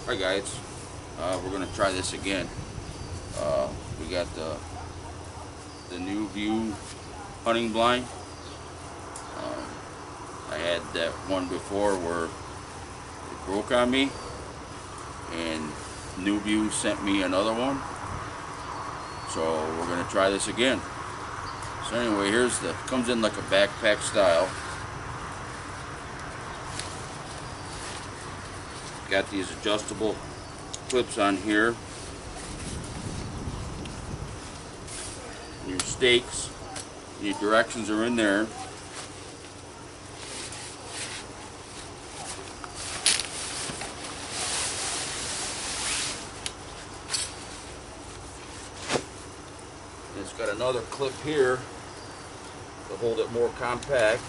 Hi guys, we're gonna try this again. We got the New View hunting blind. I had that one before where it broke on me, and New View sent me another one. So we're gonna try this again. So anyway, here's comes in like a backpack style. Got these adjustable clips on here. Your stakes, your directions are in there. It's got another clip here to hold it more compact.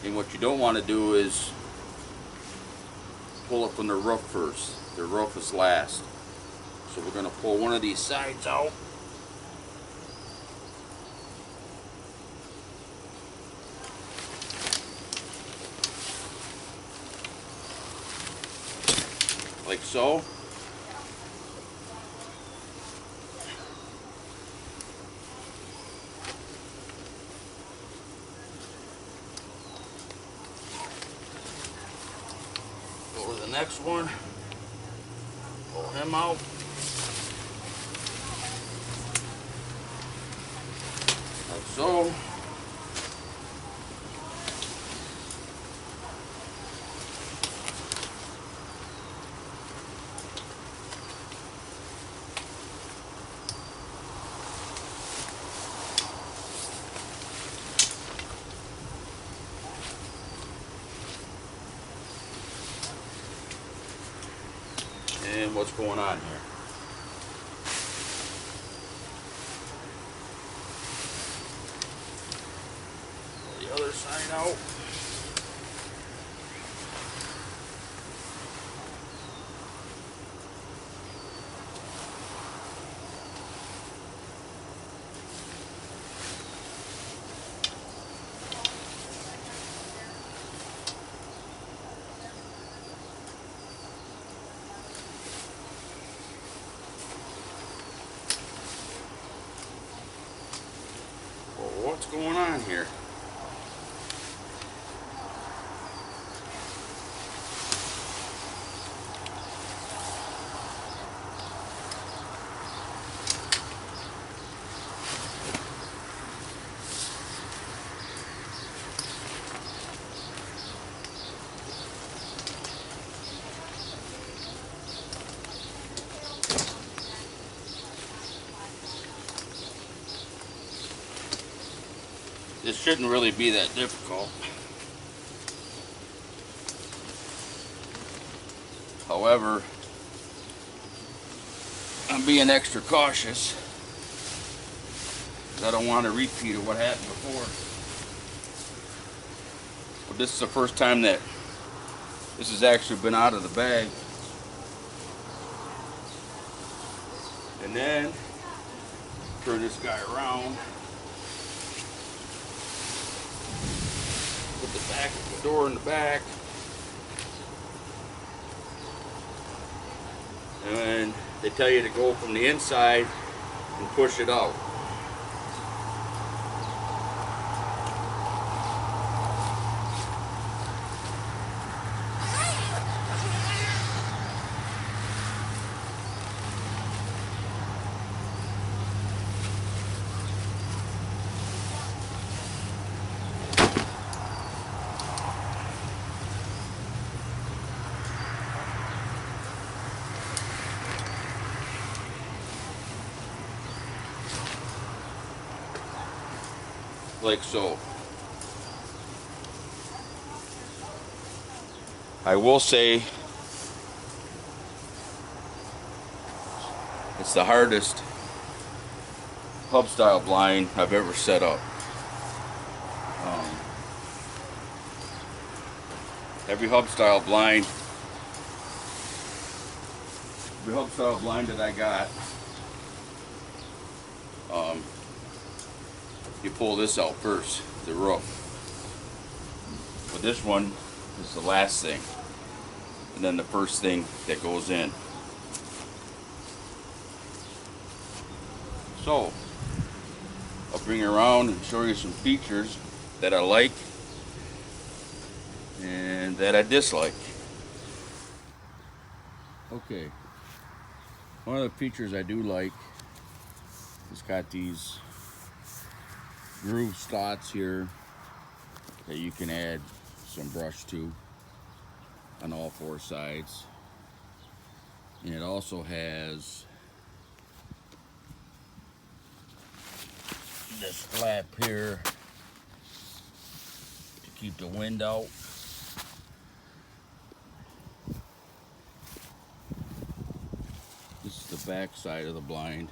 And what you don't want to do is pull it from the roof first. The roof is last. So we're going to pull one of these sides out. Like so. Go to the next one. Pull him out. Like so. And what's going on here? Pull the other side out. What's going on here? This shouldn't really be that difficult. However, I'm being extra cautious because I don't want to repeat of what happened before. Well, this is the first time that this has actually been out of the bag. And then turn this guy around. Put the back of the door in the back. And they tell you to go from the inside and push it out. Like so. I will say it's the hardest pub style blind I've ever set up. every hub style blind that I got, you pull this out first, the roof. But this one is the last thing, and then the first thing that goes in. So I'll bring it around and show you some features that I like and that I dislike. Okay, one of the features I do like is got these groove slots here that you can add some brush to on all four sides, and it also has this flap here to keep the wind out. This is the back side of the blind.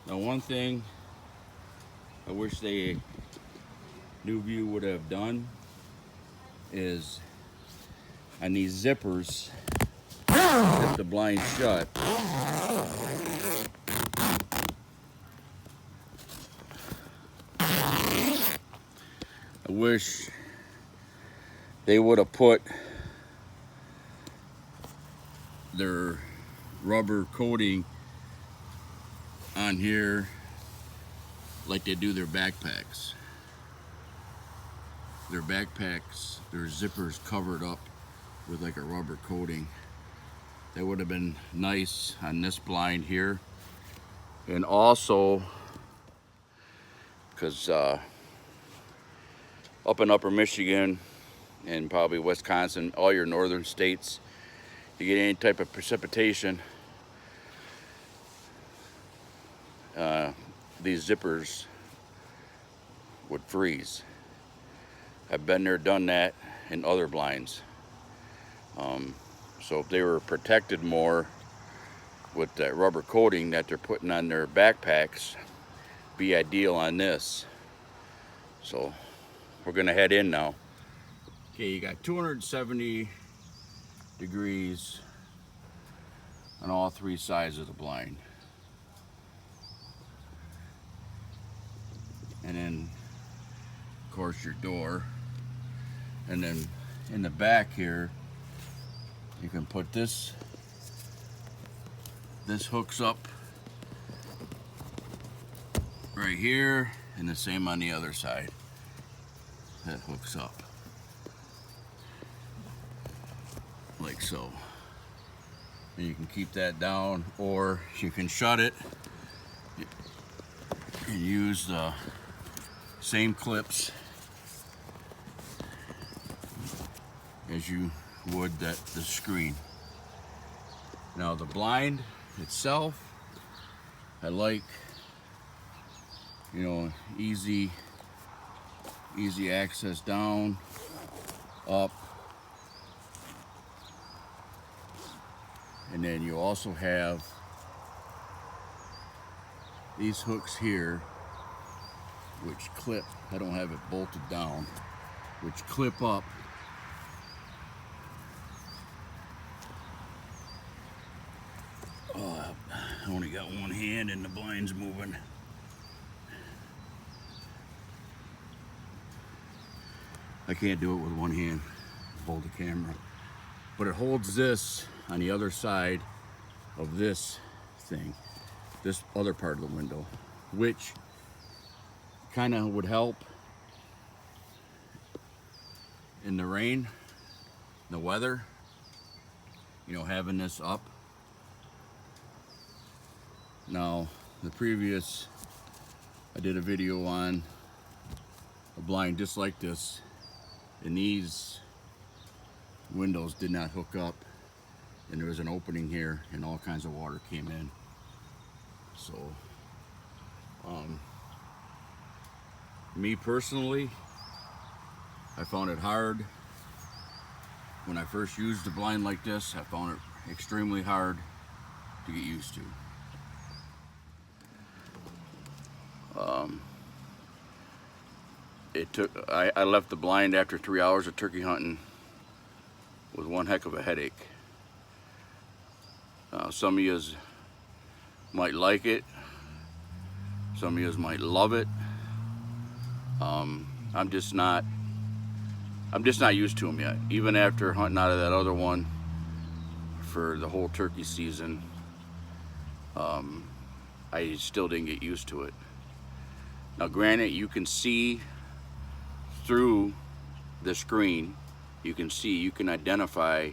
Now, one thing I wish New View would have done is on these zippers, zip the blind shut. I wish they would have put their rubber coating on here like they do their backpacks. Their backpacks, their zippers covered up with like a rubber coating. That would have been nice on this blind here. And also, because up in upper Michigan and probably Wisconsin, all your northern states, you get any type of precipitation, these zippers would freeze. I've been there, done that in other blinds. So if they were protected more with that rubber coating that they're putting on their backpacks, be ideal on this. So we're gonna head in now. Okay, you got 270 degrees on all three sides of the blind. And then, of course, your door. And then in the back here, you can put this hooks up right here, and the same on the other side. That hooks up like so. And you can keep that down, or you can shut it and use the same clips as you would the screen. Now the blind itself, I like, easy access down, up, and then you also have these hooks here which clip. I don't have it bolted down, which clip up I only got one hand and the blind's moving. I can't do it with one hand, hold the camera. But it holds this on the other side of this thing, this other part of the window, which kind of would help in the rain, the weather, having this up. Now, I did a video on a blind just like this, and these windows did not hook up, and there was an opening here and all kinds of water came in. So me personally, I found it hard when I first used a blind like this. I found it extremely hard to get used to. I left the blind after 3 hours of turkey hunting with one heck of a headache. Some of you might like it, some of you might love it. I'm just not used to them yet. Even after hunting out of that other one for the whole turkey season, I still didn't get used to it. Now granted, you can see through the screen, you can identify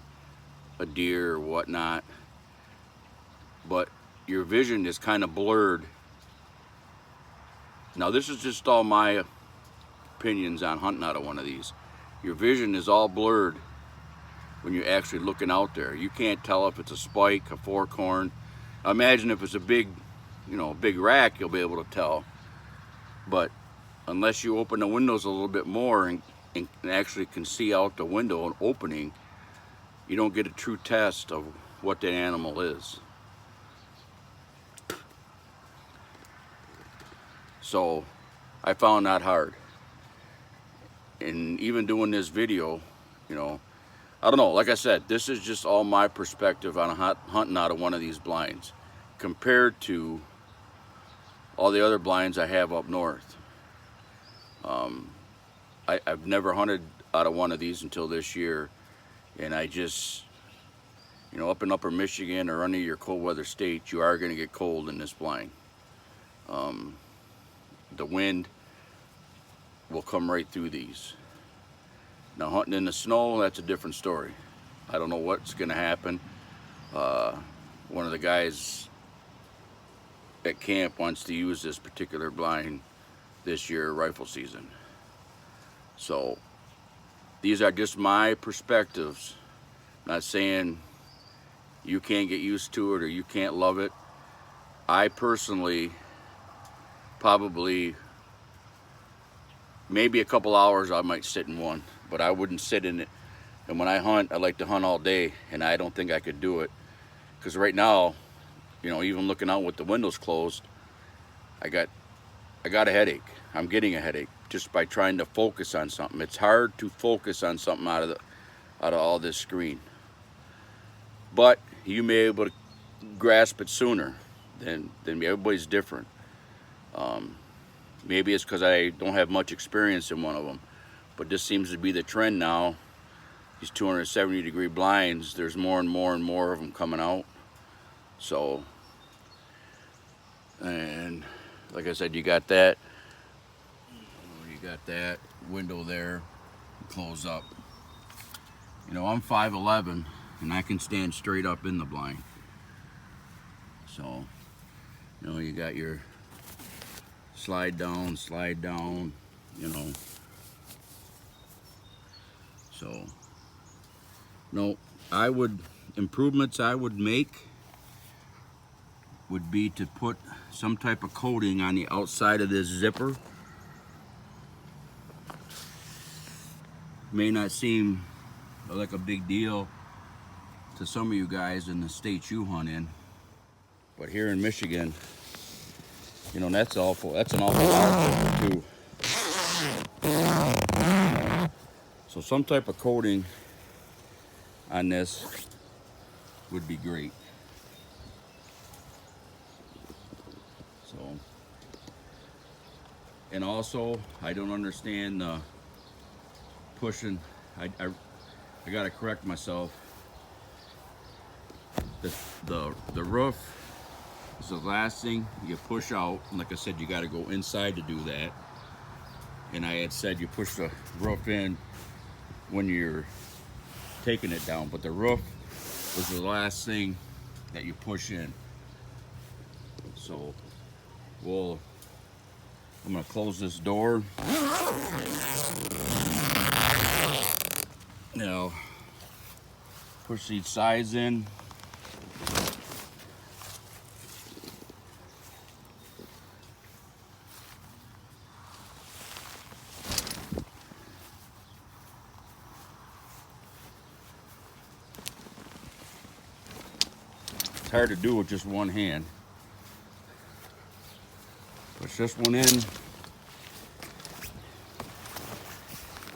a deer or whatnot, but your vision is kind of blurred. Now this is just all my opinions on hunting out of one of these. Your vision is all blurred when you're actually looking out there. You can't tell if it's a spike, a fork horn. Imagine if it's a big, big rack, you'll be able to tell. But unless you open the windows a little bit more and actually can see out the window and opening, you don't get a true test of what that animal is. So I found that hard. And even doing this video, I don't know, like I said, this is just all my perspective on hunting out of one of these blinds compared to all the other blinds I have up north. I've never hunted out of one of these until this year, and I just, up in upper Michigan or any of your cold weather states, you are going to get cold in this blind. The wind will come right through these. Now hunting in the snow, that's a different story. I don't know what's going to happen. One of the guys at camp wants to use this particular blind this year, rifle season. So these are just my perspectives. Not saying you can't get used to it or you can't love it. I personally probably, maybe a couple hours I might sit in one, but I wouldn't sit in it. And when I hunt, I like to hunt all day, and I don't think I could do it. Because right now, even looking out with the windows closed, I got a headache. I'm getting a headache just by trying to focus on something. It's hard to focus on something out of all this screen. But you may be able to grasp it sooner than me. Everybody's different. Maybe it's because I don't have much experience in one of them, but this seems to be the trend now. These 270-degree blinds, there's more and more and more of them coming out. So, and like I said, you got that window there, close up. I'm 5'11", and I can stand straight up in the blind. So, you got your slide down, So, no, improvements I would make would be to put some type of coating on the outside of this zipper. May not seem like a big deal to some of you guys in the states you hunt in, but here in Michigan, that's an awful lot too. So some type of coating on this would be great. So, and also, I don't understand pushing. I gotta correct myself. The roof is the last thing you push out, and like I said, you got to go inside to do that. And I had said you push the roof in when you're taking it down, but the roof was the last thing that you push in. So, I'm gonna close this door. Now, push these sides in. It's hard to do with just one hand. Push this one in.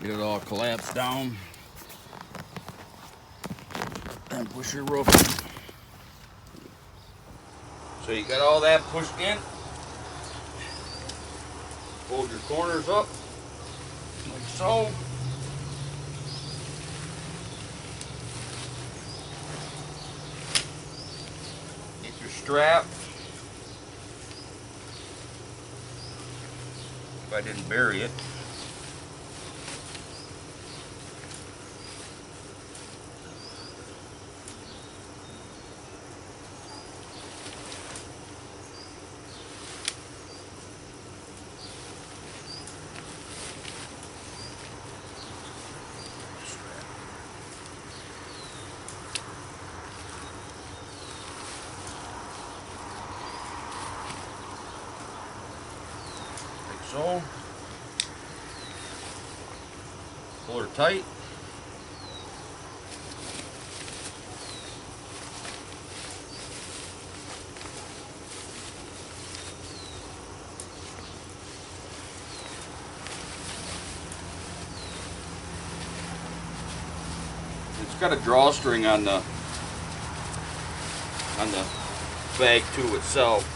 Get it all collapsed down and push your roof. So you got all that pushed in. Fold your corners up like so. Get your strap. If I didn't bury it. So, pull her tight. It's got a drawstring on the bag too itself.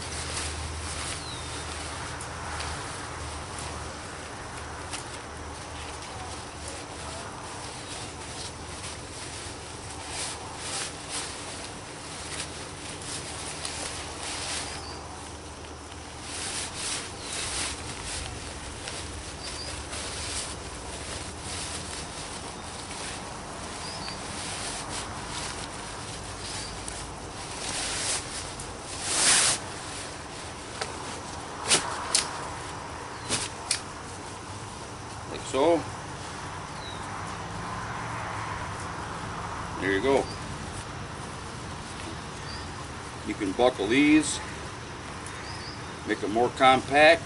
Like so. There you go. You can buckle these, make them more compact.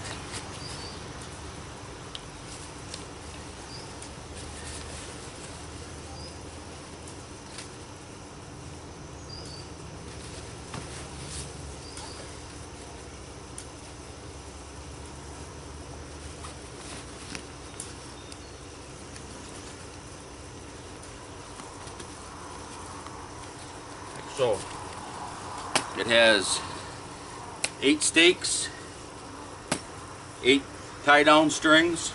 So it has 8 stakes, 8 tie down strings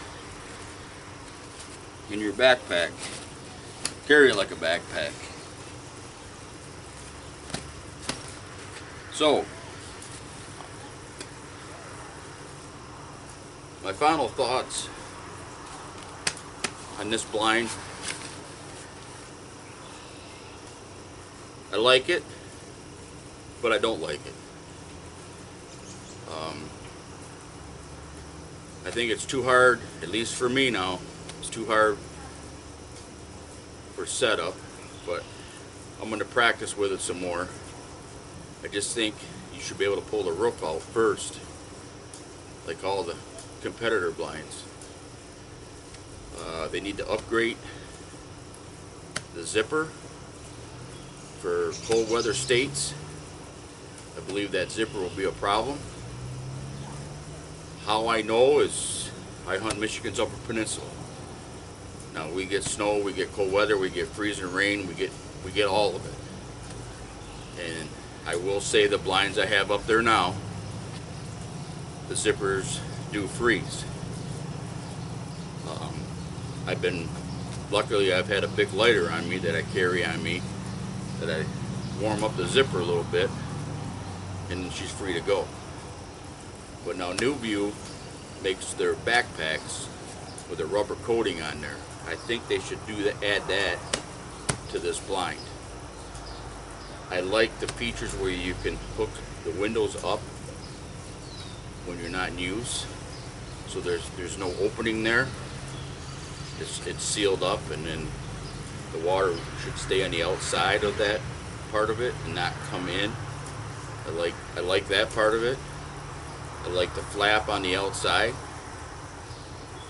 in your backpack. Carry it like a backpack. So my final thoughts on this blind. I like it, but I don't like it. I think it's too hard, at least for me now, it's too hard for setup, but I'm going to practice with it some more. I just think you should be able to pull the roof out first, like all the competitor blinds. They need to upgrade the zipper for cold weather states. I believe that zipper will be a problem. How I know is I hunt Michigan's Upper Peninsula. Now we get snow, we get cold weather, we get freezing rain, we get all of it. And I will say the blinds I have up there now, the zippers do freeze. Luckily I've had a big lighter on me that I carry on me, that I warm up the zipper a little bit, and she's free to go. But now New View makes their backpacks with a rubber coating on there. I think they should add that to this blind. I like the features where you can hook the windows up when you're not in use, so there's no opening there. It's sealed up, and then the water should stay on the outside of that part of it and not come in. I like that part of it. I like the flap on the outside,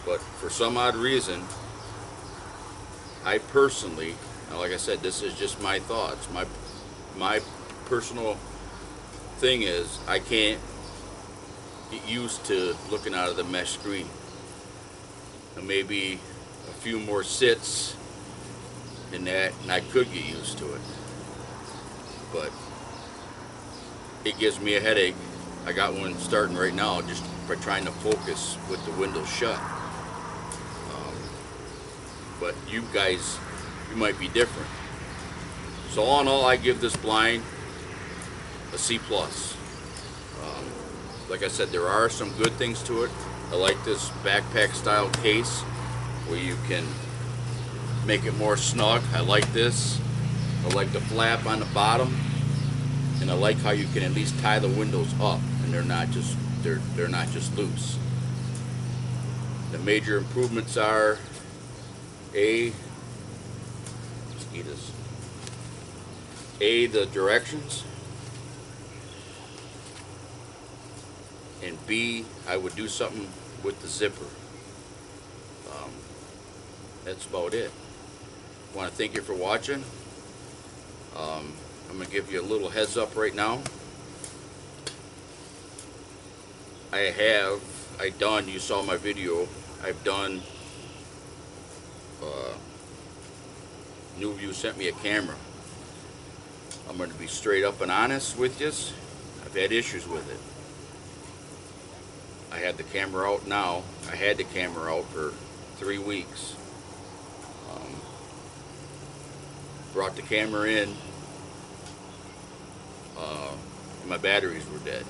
but for some odd reason, I personally, like I said, this is just my thoughts. My personal thing is I can't get used to looking out of the mesh screen. And maybe a few more sits in that, and I could get used to it. But it gives me a headache. I got one starting right now just by trying to focus with the windows shut. But you guys, you might be different. So all in all, I give this blind a C+. Like I said, there are some good things to it. I like this backpack style case where you can make it more snug. I like this. I like the flap on the bottom, and I like how you can at least tie the windows up and they're not just loose. The major improvements are the directions, and B, I would do something with the zipper. That's about it. I want to thank you for watching. I'm going to give you a little heads up right now. You saw my video, I've done, NewView sent me a camera. I'm going to be straight up and honest with you. I've had issues with it. I had the camera out now. I had the camera out for 3 weeks. Brought the camera in, and my batteries were dead.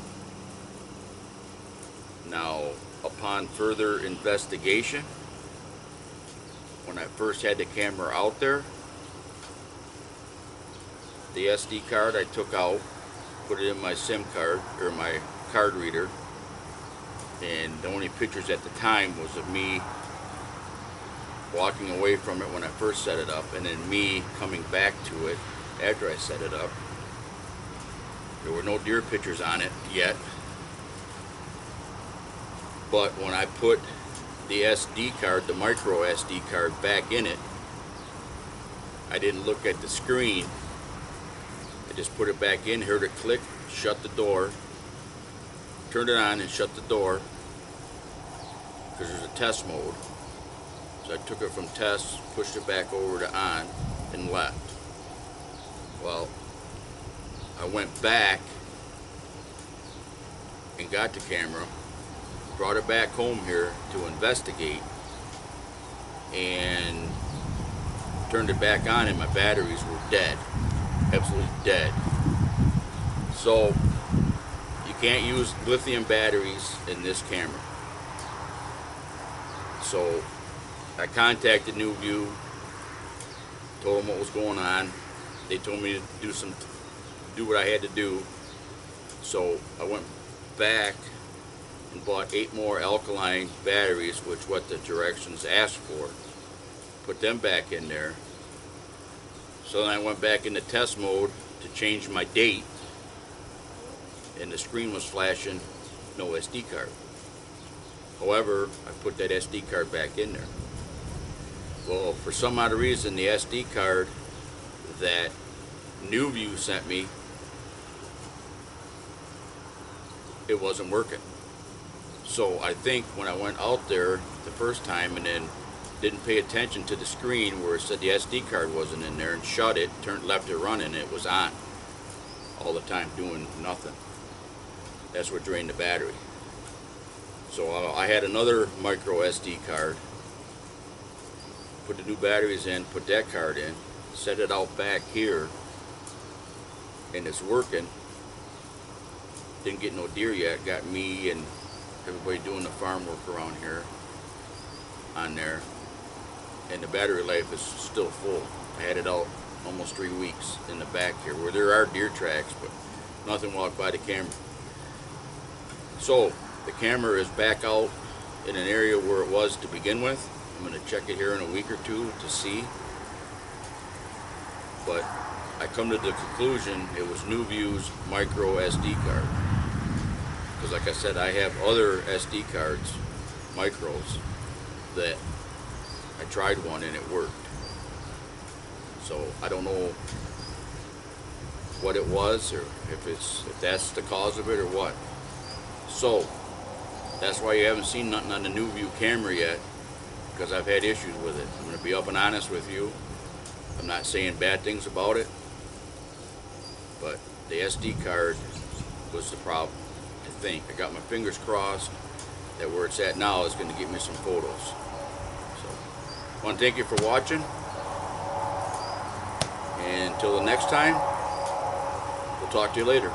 Now, upon further investigation, when I first had the camera out there, the SD card I took out, put it in my SIM card, or my card reader, and the only pictures at the time was of me walking away from it when I first set it up, and then me coming back to it after I set it up. There were no deer pictures on it yet, but when I put the SD card, the micro SD card, back in it, I didn't look at the screen. I just put it back in, heard it click, shut the door, turned it on and shut the door, because there's a test mode. So I took it from test, pushed it back over to on, and left. Well, I went back and got the camera, brought it back home here to investigate, and turned it back on, and my batteries were dead. Absolutely dead. So you can't use lithium batteries in this camera. So I contacted NewView, told them what was going on. They told me to do what I had to do. So I went back and bought 8 more alkaline batteries, which what the directions asked for. Put them back in there. So then I went back into test mode to change my date, and the screen was flashing no SD card. However, I put that SD card back in there. Well, for some odd reason, the SD card that NewView sent me, it wasn't working. So I think when I went out there the first time and then didn't pay attention to the screen where it said the SD card wasn't in there, and shut it, left it running, it was on all the time doing nothing. That's what drained the battery. So I had another micro SD card, put the new batteries in, put that card in, set it out back here, and it's working. Didn't get no deer yet. Got me and everybody doing the farm work around here on there, and the battery life is still full. I had it out almost 3 weeks in the back here where there are deer tracks, but nothing walked by the camera. So the camera is back out in an area where it was to begin with. I'm going to check it here in a week or two to see, but I come to the conclusion it was NewView's micro SD card, because like I said, I have other SD cards, micros, that I tried one and it worked. So I don't know what it was, or if that's the cause of it or what. So that's why you haven't seen nothing on the NewView camera yet, because I've had issues with it. I'm going to be up and honest with you. I'm not saying bad things about it, but the SD card was the problem, I think. I got my fingers crossed that where it's at now is going to get me some photos. So, I want to thank you for watching, and until the next time, we'll talk to you later.